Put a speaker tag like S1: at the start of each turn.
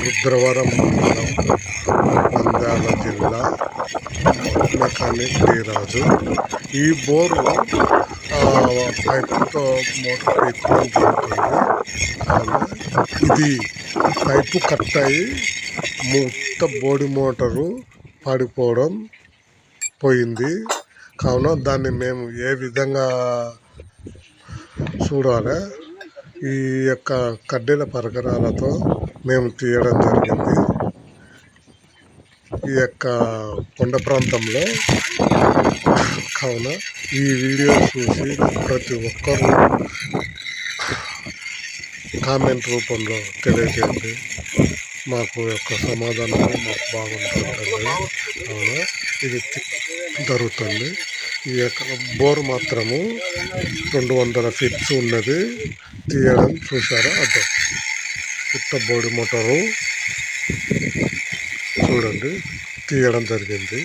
S1: రుద్రవరం మండలం, నంద్యాల జిల్లా. Mechanic D రాజు. ఈ బోరు పైపుతో మోటార్ ఎక్కడం జరుగుతుంది. ఇది పైపు కట్ అయ్యి బోడి మోటారు పడిపోవడం పోయింది. కావున దాన్ని మేము ఏ విధంగా చూడాలి, ఈ యొక్క కడ్డీల పరికరాలతో మేము తీయడం జరిగింది. ఈ యొక్క కొండ ప్రాంతంలో కావున ఈ వీడియో చూసి ప్రతి ఒక్కరూ కామెంట్ రూపంలో తెలియజేయండి. మాకు యొక్క సమాధానాలు మాకు బాగుంటుంది. కావున ఇది జరుగుతుంది. ఈ యొక్క బోర్ మాత్రము 200 ఫీట్స్ ఉన్నది. తీయడం చూసారా, అదో బోడి మోటారు చూడండి తీయడం జరిగింది.